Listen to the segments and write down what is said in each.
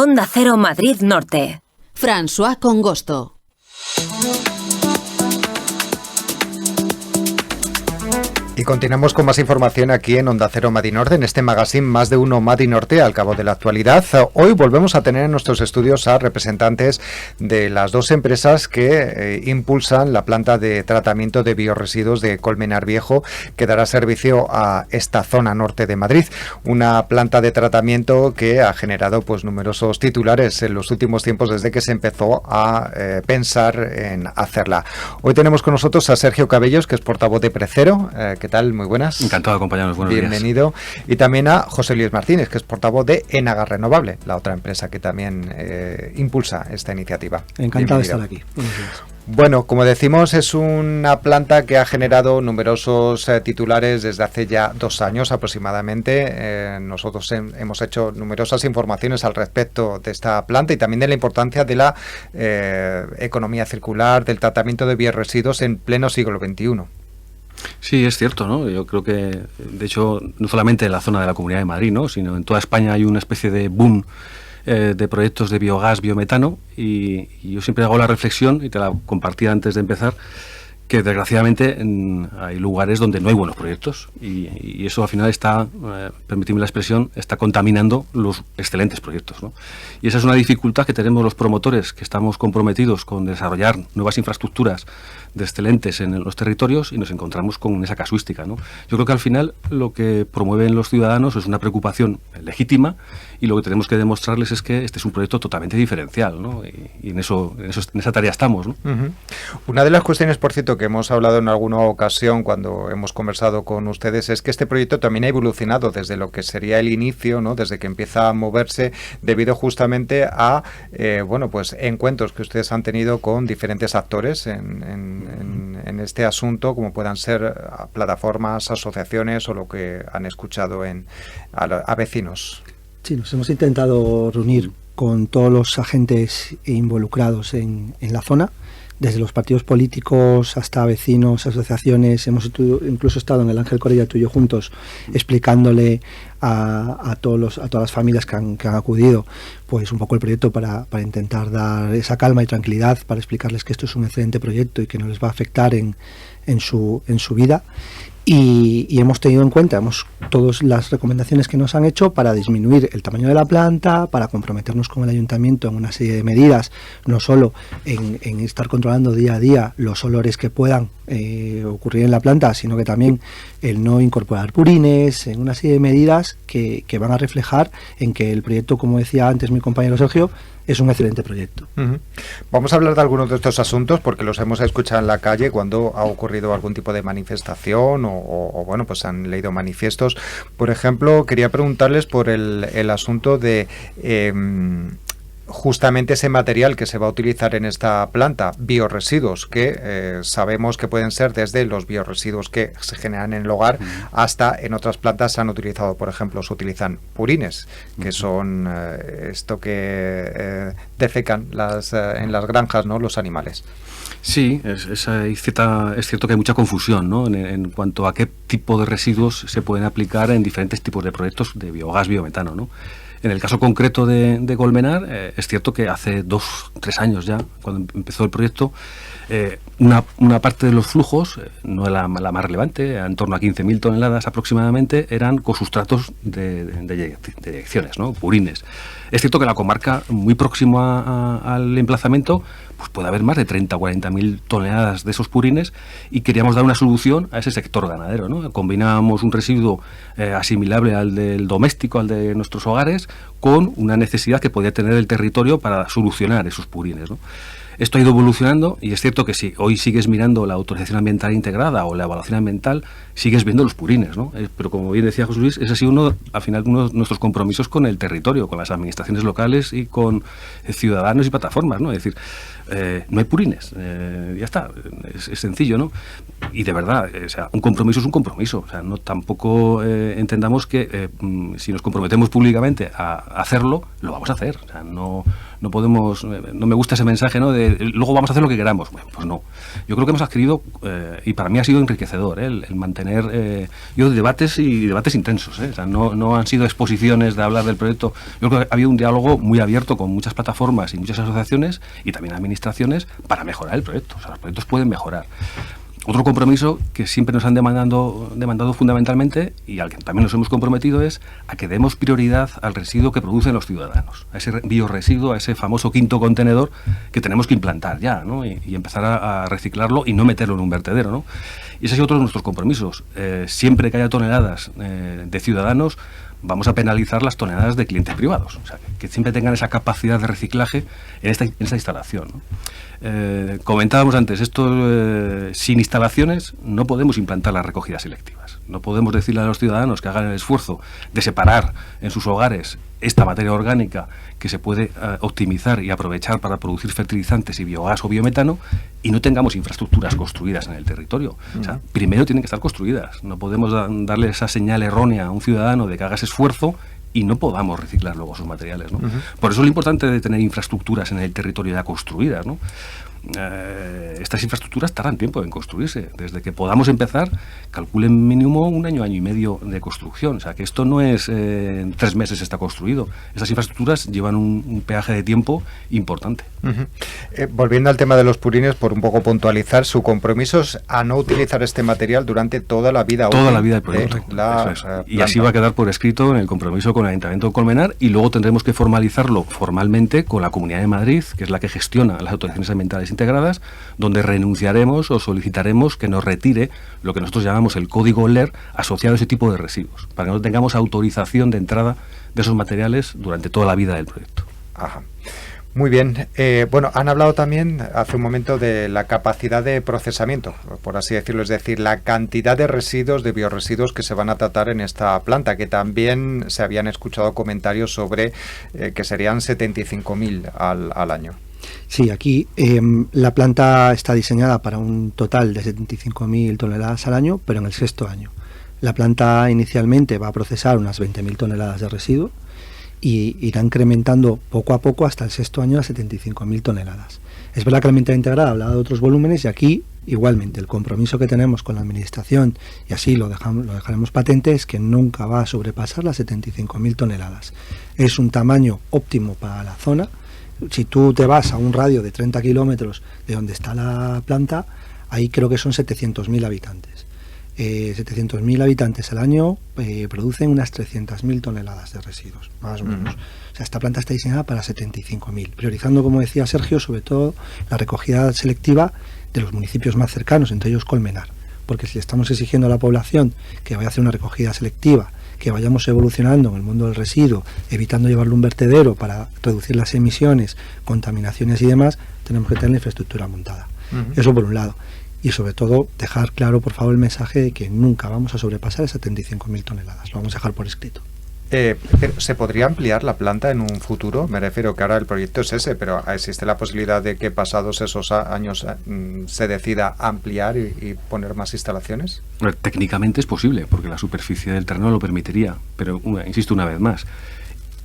Onda Cero Madrid Norte. François Congosto. Y continuamos con más información aquí en Onda Cero Madrid Norte, en este magazine Más de Uno Madrid Norte, al cabo de la actualidad. Hoy volvemos a tener en nuestros estudios a representantes de las dos empresas que impulsan la planta de tratamiento de biorresiduos de Colmenar Viejo, que dará servicio a esta zona norte de Madrid. Una planta de tratamiento que ha generado pues numerosos titulares en los últimos tiempos desde que se empezó a pensar en hacerla. Hoy tenemos con nosotros a Sergio Cabellos, que es portavoz de Precero. ¿Qué tal? Muy buenas. Encantado de acompañarnos. Buenos días. Bienvenido. Y también a José Luis Martínez, que es portavoz de Enagas Renovable, la otra empresa que también impulsa esta iniciativa. Encantado de estar aquí. Buenos días. Bueno, como decimos, es una planta que ha generado numerosos titulares desde hace ya 2 años aproximadamente. Nosotros hemos hecho numerosas informaciones al respecto de esta planta y también de la importancia de la economía circular, del tratamiento de biorresiduos en pleno siglo XXI. Sí, es cierto, ¿no? Yo creo que, de hecho, no solamente en la zona de la Comunidad de Madrid, ¿no?, sino en toda España hay una especie de boom de proyectos de biogás, biometano, y yo siempre hago la reflexión, y te la compartía antes de empezar, que desgraciadamente hay lugares donde no hay buenos proyectos y eso al final está, permitidme la expresión, está contaminando los excelentes proyectos, ¿no? Y esa es una dificultad que tenemos los promotores, que estamos comprometidos con desarrollar nuevas infraestructuras de excelentes en los territorios, y nos encontramos con esa casuística, ¿no? Yo creo que al final lo que promueven los ciudadanos es una preocupación legítima, y lo que tenemos que demostrarles es que este es un proyecto totalmente diferencial, ¿no? Y en esa tarea estamos, ¿no? Uh-huh. Una de las cuestiones, por cierto, que hemos hablado en alguna ocasión cuando hemos conversado con ustedes, es que este proyecto también ha evolucionado desde lo que sería el inicio, ¿no?, desde que empieza a moverse, debido justamente a bueno, pues encuentros que ustedes han tenido con diferentes actores en este asunto, como puedan ser plataformas, asociaciones o lo que han escuchado a vecinos. Sí, nos hemos intentado reunir con todos los agentes involucrados en la zona, desde los partidos políticos hasta vecinos, asociaciones. Hemos incluso estado en el Ángel Corella, tú y yo juntos, explicándole a todas las familias que han acudido pues un poco el proyecto para intentar dar esa calma y tranquilidad, para explicarles que esto es un excelente proyecto y que no les va a afectar en su vida. Y hemos tenido en cuenta todas las recomendaciones que nos han hecho para disminuir el tamaño de la planta, para comprometernos con el ayuntamiento en una serie de medidas, no solo en estar controlando día a día los olores que puedan ocurrir en la planta, sino que también el no incorporar purines, en una serie de medidas que van a reflejar en que el proyecto, como decía antes mi compañero Sergio, es un excelente proyecto. Uh-huh. Vamos a hablar de algunos de estos asuntos porque los hemos escuchado en la calle cuando ha ocurrido algún tipo de manifestación o bueno, pues han leído manifiestos. Por ejemplo, quería preguntarles por el asunto de justamente ese material que se va a utilizar en esta planta, biorresiduos, que sabemos que pueden ser desde los biorresiduos que se generan en el hogar hasta en otras plantas se han utilizado, por ejemplo, se utilizan purines, que son esto que defecan en las granjas, ¿no?, los animales. Sí, es cierto que hay mucha confusión, ¿no?, en cuanto a qué tipo de residuos se pueden aplicar en diferentes tipos de proyectos de biogás, biometano, ¿no? En el caso concreto de Colmenar, es cierto que hace 2-3 años ya, cuando empezó el proyecto, una parte de los flujos, no la más relevante, en torno a 15.000 toneladas aproximadamente, eran con sustratos de eyecciones, ¿no?, purines. Es cierto que la comarca, muy próxima al emplazamiento, pues puede haber más de 30 o 40.000 toneladas de esos purines, y queríamos dar una solución a ese sector ganadero, ¿no? Combinábamos un residuo asimilable al del doméstico, al de nuestros hogares, con una necesidad que podía tener el territorio para solucionar esos purines, ¿no? Esto ha ido evolucionando, y es cierto que si hoy sigues mirando la autorización ambiental integrada o la evaluación ambiental, sigues viendo los purines, ¿no? Pero como bien decía José Luis, ese ha sido al final uno de nuestros compromisos con el territorio, con las administraciones locales y con ciudadanos y plataformas, ¿no? Es decir, no hay purines, ya está, es sencillo, ¿no? Y de verdad, o sea, un compromiso es un compromiso, o sea, no tampoco entendamos que si nos comprometemos públicamente a hacerlo, lo vamos a hacer, o sea, no podemos, no me gusta ese mensaje, ¿no?, de luego vamos a hacer lo que queramos. Bueno, pues no. Yo creo que hemos adquirido, y para mí ha sido enriquecedor, el mantener debates y debates intensos. O sea, no han sido exposiciones de hablar del proyecto. Yo creo que ha habido un diálogo muy abierto con muchas plataformas y muchas asociaciones y también administraciones para mejorar el proyecto. O sea, los proyectos pueden mejorar. Otro compromiso que siempre nos han demandado fundamentalmente, y al que también nos hemos comprometido, es a que demos prioridad al residuo que producen los ciudadanos, a ese bioresiduo, a ese famoso quinto contenedor que tenemos que implantar ya, ¿no? y empezar a reciclarlo y no meterlo en un vertedero, ¿no? Y ese es otro de nuestros compromisos. Siempre que haya toneladas de ciudadanos, vamos a penalizar las toneladas de clientes privados. O sea, que siempre tengan esa capacidad de reciclaje en esta instalación, ¿no? Comentábamos antes, sin instalaciones no podemos implantar las recogidas selectivas. No podemos decirle a los ciudadanos que hagan el esfuerzo de separar en sus hogares esta materia orgánica que se puede optimizar y aprovechar para producir fertilizantes y biogás o biometano y no tengamos infraestructuras construidas en el territorio. O sea, primero tienen que estar construidas. No podemos darle esa señal errónea a un ciudadano de que haga ese esfuerzo y no podamos reciclar luego sus materiales, ¿no? Por eso es lo importante de tener infraestructuras en el territorio ya construidas, ¿no? Estas infraestructuras tardan tiempo en construirse. Desde que podamos empezar, calculen mínimo 1 año, año y medio de construcción. O sea, que esto no es en 3 meses está construido. Estas infraestructuras llevan un peaje de tiempo importante. Volviendo al tema de los purines, por un poco puntualizar, su compromiso es a no utilizar este material durante toda la vida útil. Toda la vida del proyecto. Y así va a quedar por escrito en el compromiso con el Ayuntamiento de Colmenar, y luego tendremos que formalizarlo formalmente con la Comunidad de Madrid, que es la que gestiona las autorizaciones ambientales integradas, donde renunciaremos o solicitaremos que nos retire lo que nosotros llamamos el código LER asociado a ese tipo de residuos, para que no tengamos autorización de entrada de esos materiales durante toda la vida del proyecto. Ajá. Muy bien. Bueno, han hablado también hace un momento de la capacidad de procesamiento, por así decirlo, es decir, la cantidad de residuos, de biorresiduos que se van a tratar en esta planta, que también se habían escuchado comentarios sobre que serían 75.000 al año. Sí, aquí la planta está diseñada para un total de 75.000 toneladas al año, pero en el 6º año. La planta inicialmente va a procesar unas 20.000 toneladas de residuo y irá incrementando poco a poco hasta el 6º año a 75.000 toneladas. Es verdad que la ambiental integrada hablaba de otros volúmenes y aquí igualmente el compromiso que tenemos con la administración, y así lo dejaremos patente, es que nunca va a sobrepasar las 75.000 toneladas. Es un tamaño óptimo para la zona. Si tú te vas a un radio de 30 kilómetros de donde está la planta, ahí creo que son 700.000 habitantes. 700.000 habitantes al año producen unas 300.000 toneladas de residuos, más o menos. O sea, esta planta está diseñada para 75.000, priorizando, como decía Sergio, sobre todo la recogida selectiva de los municipios más cercanos, entre ellos Colmenar. Porque si le estamos exigiendo a la población que vaya a hacer una recogida selectiva, que vayamos evolucionando en el mundo del residuo, evitando llevarlo a un vertedero para reducir las emisiones, contaminaciones y demás, tenemos que tener la infraestructura montada. Eso por un lado. Y sobre todo, dejar claro, por favor, el mensaje de que nunca vamos a sobrepasar esas 75.000 toneladas. Lo vamos a dejar por escrito. Pero ¿se podría ampliar la planta en un futuro? Me refiero que ahora el proyecto es ese, pero existe la posibilidad de que pasados esos años se decida ampliar y poner más instalaciones. Técnicamente es posible, porque la superficie del terreno lo permitiría, pero insisto una vez más,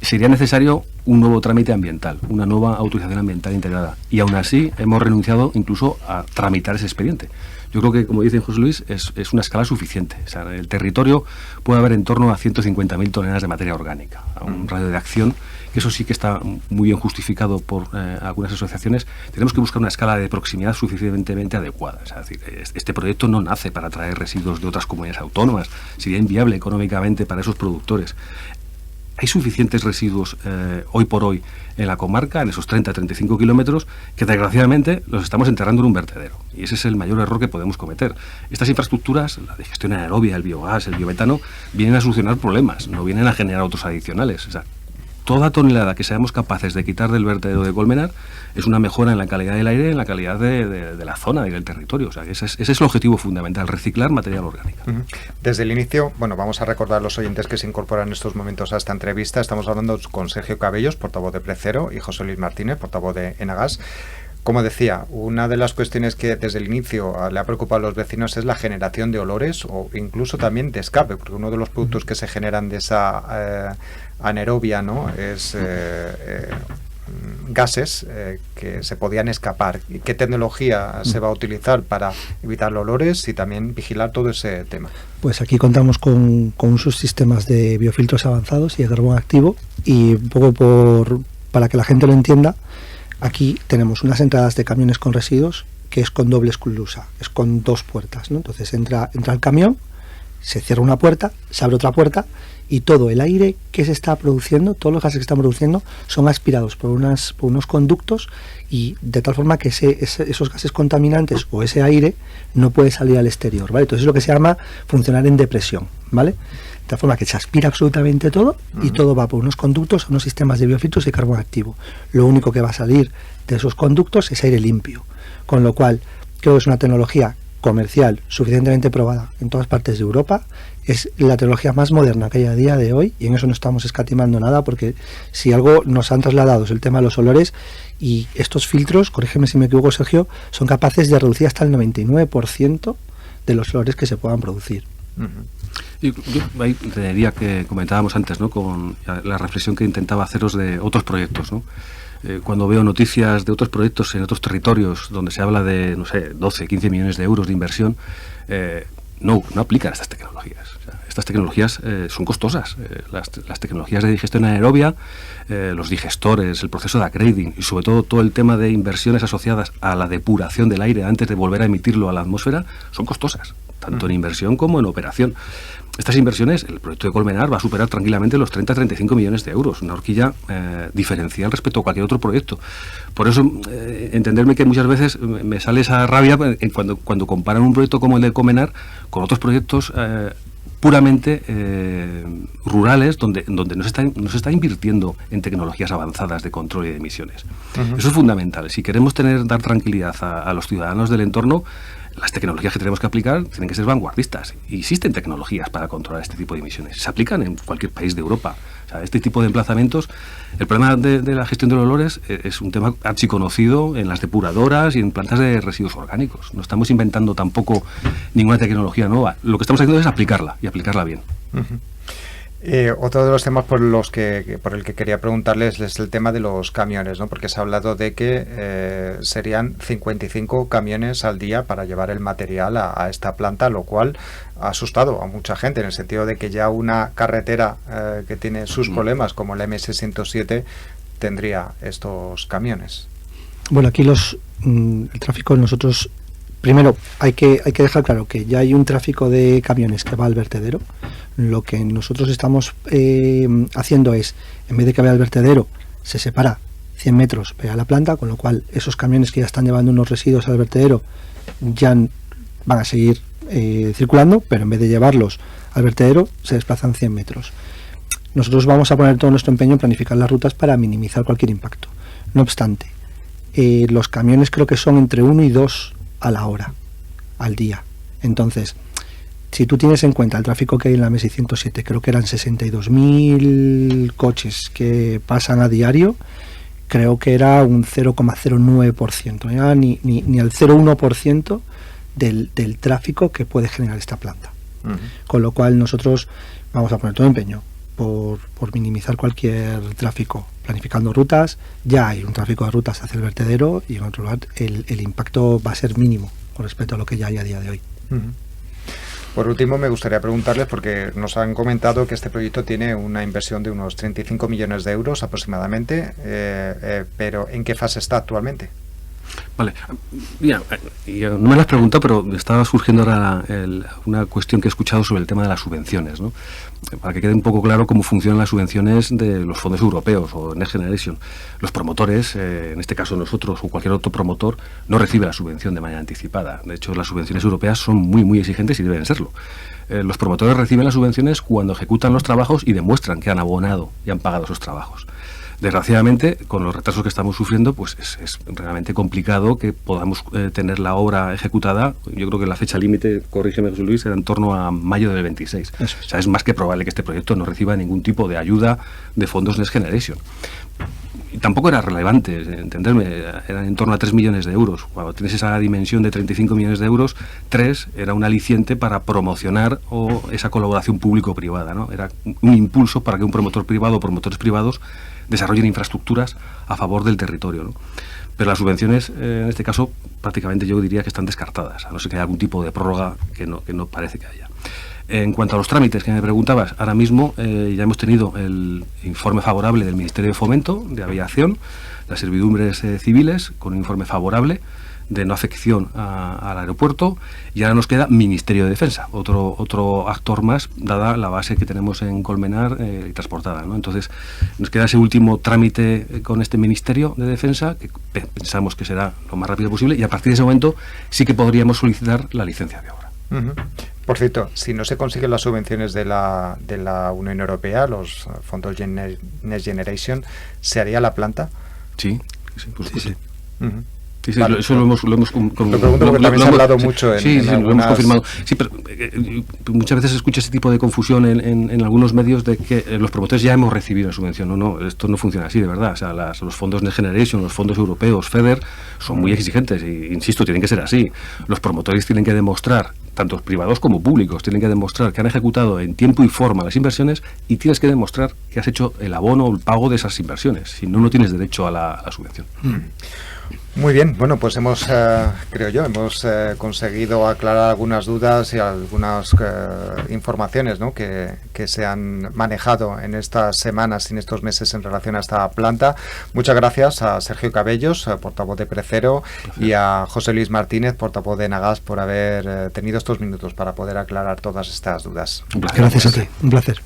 sería necesario un nuevo trámite ambiental, una nueva autorización ambiental integrada, y aún así hemos renunciado incluso a tramitar ese expediente. Yo creo que, como dice José Luis, es una escala suficiente. O sea, en el territorio puede haber en torno a 150.000 toneladas de materia orgánica, a un radio de acción, que eso sí que está muy bien justificado por algunas asociaciones. Tenemos que buscar una escala de proximidad suficientemente adecuada. O sea, es decir, este proyecto no nace para traer residuos de otras comunidades autónomas, sería inviable económicamente para esos productores. Hay suficientes residuos hoy por hoy en la comarca, en esos 30-35 kilómetros, que desgraciadamente los estamos enterrando en un vertedero. Y ese es el mayor error que podemos cometer. Estas infraestructuras, la digestión anaerobia, el biogás, el biometano, vienen a solucionar problemas, no vienen a generar otros adicionales. O sea, toda tonelada que seamos capaces de quitar del vertedero de Colmenar es una mejora en la calidad del aire, en la calidad de la zona y del territorio. O sea, ese es el objetivo fundamental, reciclar material orgánico. Desde el inicio, bueno, vamos a recordar a los oyentes que se incorporan en estos momentos a esta entrevista. Estamos hablando con Sergio Cabellos, portavoz de Precero, y José Luis Martínez, portavoz de Enagas. Como decía, una de las cuestiones que desde el inicio le ha preocupado a los vecinos es la generación de olores o incluso también de escape, porque uno de los productos que se generan de esa anaerobia, ¿no?, es gases que se podían escapar. ¿Y qué tecnología se va a utilizar para evitar los olores y también vigilar todo ese tema? Pues aquí contamos con unos sistemas de biofiltros avanzados y de carbón activo, y un poco para que la gente lo entienda, aquí tenemos unas entradas de camiones con residuos que es con doble esclusa, es con 2 puertas, ¿no? Entonces entra el camión, se cierra una puerta, se abre otra puerta, y todo el aire que se está produciendo, todos los gases que están produciendo, son aspirados por unos conductos, y de tal forma que esos gases contaminantes o ese aire no puede salir al exterior, ¿vale? Entonces es lo que se llama funcionar en depresión, ¿vale? De tal forma que se aspira absolutamente todo y todo va por unos conductos a unos sistemas de biofiltros y carbón activo. Lo único que va a salir de esos conductos es aire limpio, con lo cual creo que es una tecnología comercial suficientemente probada en todas partes de Europa. Es la tecnología más moderna que hay a día de hoy, y en eso no estamos escatimando nada, porque si algo nos han trasladado es el tema de los olores, y estos filtros, corrígeme si me equivoco, Sergio, son capaces de reducir hasta el 99% de los olores que se puedan producir. Yo ahí tendría que comentábamos antes, ¿no?, con la reflexión que intentaba haceros de otros proyectos, ¿no? Cuando veo noticias de otros proyectos en otros territorios donde se habla de, no sé, 12, 15 millones de euros de inversión, no aplican estas tecnologías. O sea, estas tecnologías son costosas. Las tecnologías de digestión anaerobia, los digestores, el proceso de upgrading y sobre todo el tema de inversiones asociadas a la depuración del aire antes de volver a emitirlo a la atmósfera, son costosas, tanto en inversión como en operación. Estas inversiones, el proyecto de Colmenar va a superar tranquilamente los 30-35 millones de euros, una horquilla diferencial respecto a cualquier otro proyecto. Por eso, entenderme que muchas veces me sale esa rabia cuando comparan un proyecto como el de Colmenar con otros proyectos puramente rurales, donde no se está invirtiendo en tecnologías avanzadas de control y de emisiones. Eso es fundamental. Si queremos dar tranquilidad a los ciudadanos del entorno, las tecnologías que tenemos que aplicar tienen que ser vanguardistas. Y existen tecnologías para controlar este tipo de emisiones. Se aplican en cualquier país de Europa. O sea, este tipo de emplazamientos, el problema de la gestión de los olores es un tema archiconocido en las depuradoras y en plantas de residuos orgánicos. No estamos inventando tampoco ninguna tecnología nueva. Lo que estamos haciendo es aplicarla y aplicarla bien. Otro de los temas por el que quería preguntarles es el tema de los camiones, ¿no? Porque se ha hablado de que serían 55 camiones al día para llevar el material a esta planta, lo cual ha asustado a mucha gente, en el sentido de que ya una carretera que tiene sus problemas, como la MS-107, tendría estos camiones. Bueno, aquí el tráfico, nosotros, primero hay que dejar claro que ya hay un tráfico de camiones que va al vertedero. Lo que nosotros estamos haciendo es, en vez de que vaya al vertedero, se separa 100 metros para la planta, con lo cual esos camiones que ya están llevando unos residuos al vertedero ya van a seguir circulando, pero en vez de llevarlos al vertedero se desplazan 100 metros. Nosotros vamos a poner todo nuestro empeño en planificar las rutas para minimizar cualquier impacto. No obstante, los camiones creo que son entre 1 y 2 a la hora, al día. Entonces, si tú tienes en cuenta el tráfico que hay en la MS-107, creo que eran 62.000 coches que pasan a diario, creo que era un 0,09%, ya ni al 0,1% del tráfico que puede generar esta planta. Con lo cual nosotros vamos a poner todo empeño por minimizar cualquier tráfico, planificando rutas. Ya hay un tráfico de rutas hacia el vertedero, y en otro lugar el impacto va a ser mínimo con respecto a lo que ya hay a día de hoy. Por último, me gustaría preguntarles, porque nos han comentado que este proyecto tiene una inversión de unos 35 millones de euros aproximadamente, pero ¿en qué fase está actualmente? Vale, mira, no me lo has preguntado, pero me estaba surgiendo ahora una cuestión que he escuchado sobre el tema de las subvenciones, ¿no? Para que quede un poco claro cómo funcionan las subvenciones de los fondos europeos o Next Generation. Los promotores, en este caso nosotros o cualquier otro promotor, no recibe la subvención de manera anticipada. De hecho, las subvenciones europeas son muy, muy exigentes y deben serlo. Los promotores reciben las subvenciones cuando ejecutan los trabajos y demuestran que han abonado y han pagado esos trabajos. Desgraciadamente, con los retrasos que estamos sufriendo, pues es realmente complicado que podamos tener la obra ejecutada. Yo creo que la fecha límite, corrígeme José Luis, era en torno a mayo del 26. Eso es. O sea, es más que probable que este proyecto no reciba ningún tipo de ayuda de fondos Next Generation. tampoco era relevante, entenderme, eran en torno a 3 millones de euros. Cuando tienes esa dimensión de 35 millones de euros, 3 era un aliciente para promocionar esa colaboración público-privada, ¿no? Era un impulso para que un promotor privado o promotores privados desarrollen infraestructuras a favor del territorio, ¿no? Pero las subvenciones, en este caso, prácticamente yo diría que están descartadas, a no ser que haya algún tipo de prórroga que no parece que haya. En cuanto a los trámites que me preguntabas, ahora mismo ya hemos tenido el informe favorable del Ministerio de Fomento, de Aviación, las servidumbres civiles, con un informe favorable de no afección al aeropuerto, y ahora nos queda Ministerio de Defensa, otro actor más, dada la base que tenemos en Colmenar y Transportada, ¿no? Entonces, nos queda ese último trámite con este Ministerio de Defensa, que pensamos que será lo más rápido posible, y a partir de ese momento sí que podríamos solicitar la licencia de obra. Uh-huh. Por cierto, si no se consiguen las subvenciones de la Unión Europea, los fondos Next Generation, ¿se haría la planta? Sí, por supuesto. Sí. Uh-huh. Sí, Vale. eso lo hemos Lo pregunto porque también se ha hablado mucho en lo hemos confirmado. Sí, pero muchas veces se escucha ese tipo de confusión en algunos medios de que los promotores ya hemos recibido la subvención. No, esto no funciona así, de verdad. O sea, los fondos Next Generation, los fondos europeos, FEDER, son muy exigentes y, insisto, tienen que ser así. Los promotores tienen que demostrar, tanto privados como públicos, tienen que demostrar que han ejecutado en tiempo y forma las inversiones, y tienes que demostrar que has hecho el abono o el pago de esas inversiones. Si no, no tienes derecho a la subvención. Muy bien, bueno, pues hemos conseguido aclarar algunas dudas y algunas informaciones, ¿no?, que se han manejado en estas semanas y en estos meses en relación a esta planta. Muchas gracias a Sergio Cabellos, portavoz de Precero, y a José Luis Martínez, portavoz de Enagas, por haber tenido estos minutos para poder aclarar todas estas dudas. Gracias a ti, un placer.